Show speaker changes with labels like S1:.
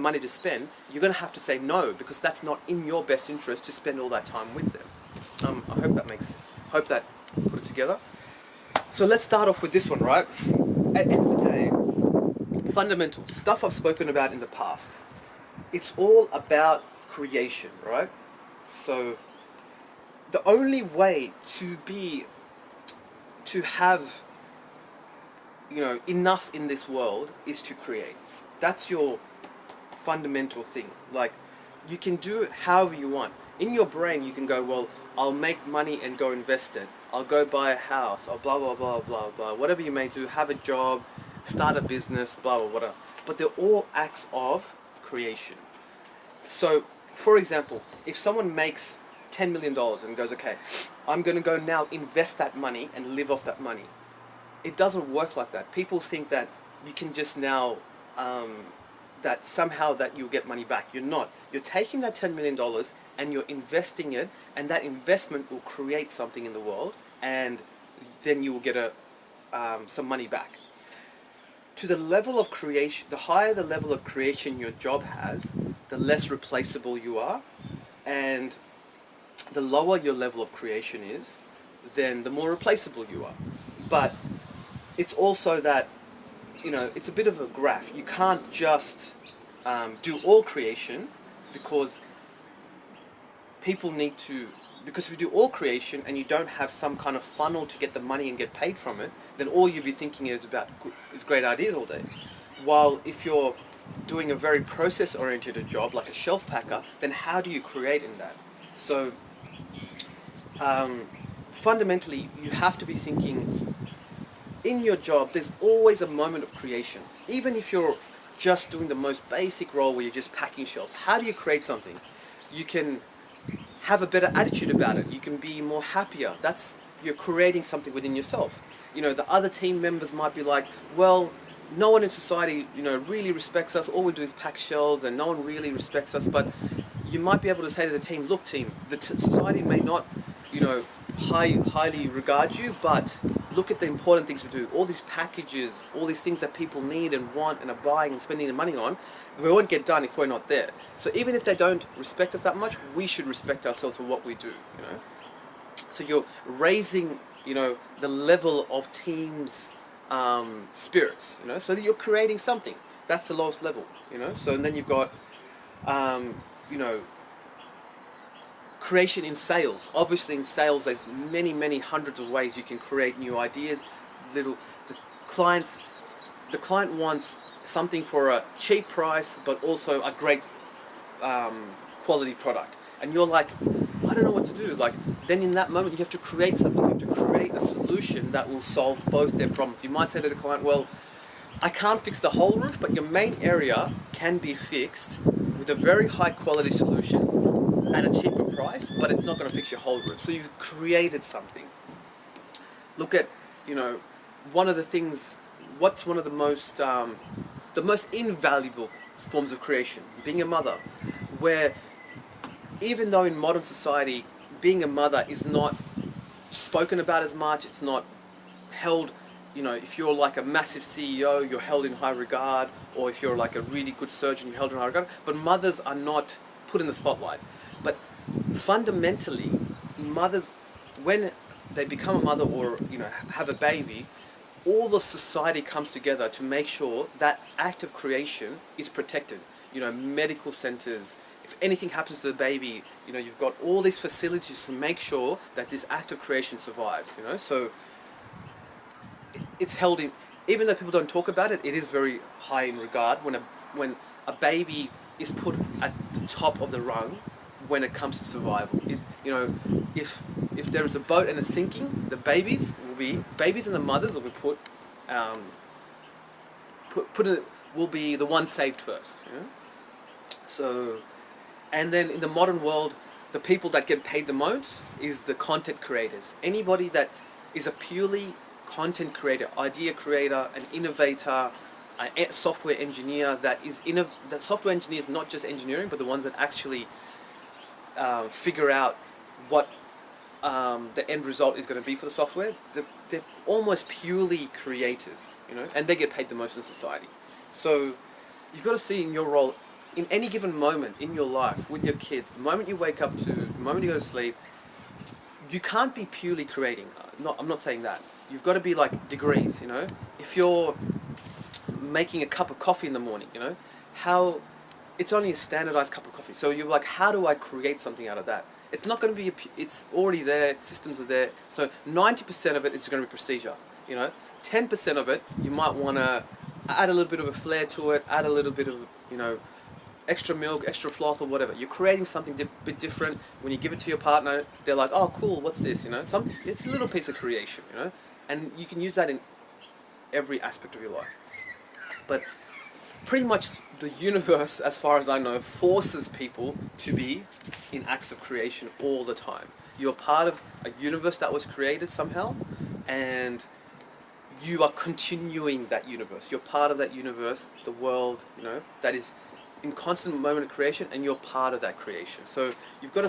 S1: money to spend, you're going to have to say no, because that's not in your best interest to spend all that time with them. I hope that put it together. So let's start off with this one, right? At the end of the day, fundamentals, stuff I've spoken about in the past. It's all about creation, right? So the only way to have, you know, enough in this world is to create. That's your fundamental thing. Like, you can do it however you want. In your brain, you can go, well, I'll make money and go invest it. I'll go buy a house, or blah, blah, blah, blah, blah. Whatever you may do, have a job, start a business, blah, blah, whatever. But they're all acts of creation. So, for example, if someone makes $10 million and goes, okay, I'm going to go now invest that money and live off that money. It doesn't work like that. People think that you can just now, that somehow that you'll get money back. You're not. You're taking that $10 million and you're investing it, and that investment will create something in the world, and then you will get some money back. To the level of creation, the higher the level of creation your job has, the less replaceable you are, and the lower your level of creation is, then the more replaceable you are. But it's also that, you know, it's a bit of a graph. You can't just do all creation, because people need to, because if you do all creation and you don't have some kind of funnel to get the money and get paid from it, then all you'll be thinking is about is great ideas all day. While if you're doing a very process-oriented job, like a shelf packer, then how do you create in that? So fundamentally, you have to be thinking, in your job, there's always a moment of creation. Even if you're just doing the most basic role where you're just packing shelves, how do you create something? You can have a better attitude about it. You can be more happier. You're creating something within yourself. You know, the other team members might be like, well, no one in society, you know, really respects us. All we do is pack shelves, and no one really respects us. But you might be able to say to the team, look, team, society may not, you know, highly regard you, but look at the important things we do. All these packages, all these things that people need and want and are buying and spending their money on, we won't get done if we're not there. So even if they don't respect us that much, we should respect ourselves for what we do, you know. So you're raising, you know, the level of teams' spirits, you know, so that you're creating something. That's the lowest level, you know. So and then you've got, you know, creation in sales. Obviously in sales there's many hundreds of ways you can create new ideas. The client wants something for a cheap price but also a great quality product, and you're like, I don't know what to do. Like, then in that moment you have to create something. You have to create a solution that will solve both their problems. You might say to the client, well, I can't fix the whole roof, but your main area can be fixed with a very high quality solution at a cheaper price, but it's not going to fix your whole roof. So you've created something. Look at, you know, one of the things, what's one of the most invaluable forms of creation? Being a mother, where even though in modern society being a mother is not spoken about as much, it's not held, you know, if you're like a massive CEO, you're held in high regard, or if you're like a really good surgeon, you're held in high regard, but mothers are not put in the spotlight. But fundamentally, mothers, when they become a mother or, you know, have a baby, all the society comes together to make sure that act of creation is protected. You know, medical centers, if anything happens to the baby, you know, you've got all these facilities to make sure that this act of creation survives, you know. So it's held in, even though people don't talk about it, it is very high in regard when a baby is put at the top of the rung when it comes to survival. You know, if there is a boat and it's sinking, the babies and the mothers will be will be the ones saved first. You know? So, and then in the modern world, the people that get paid the most is the content creators. Anybody that is a purely content creator, idea creator, an innovator, a software engineer that software engineers, not just engineering, but the ones that actually figure out what the end result is going to be for the software. They're almost purely creators, you know, and they get paid the most in society. So you've got to see in your role, in any given moment in your life with your kids, the moment you wake up to, the moment you go to sleep, you can't be purely creating. I'm not saying that. You've got to be like degrees, you know? If you're making a cup of coffee in the morning, you know, how it's only a standardized cup of coffee. So you're like, how do I create something out of that? It's not going to be, it's already there, systems are there. So 90% of it is going to be procedure, you know? 10% of it, you might want to add a little bit of a flair to it, add a little bit of, you know, extra milk, extra froth or whatever. You're creating something a bit different. When you give it to your partner, they're like, oh cool, what's this, you know? It's a little piece of creation, you know? And you can use that in every aspect of your life. But pretty much the universe, as far as I know, forces people to be in acts of creation all the time. You're part of a universe that was created somehow, and you are continuing that universe. You're part of that universe, the world, you know, that is in constant moment of creation, and you're part of that creation. So you've got to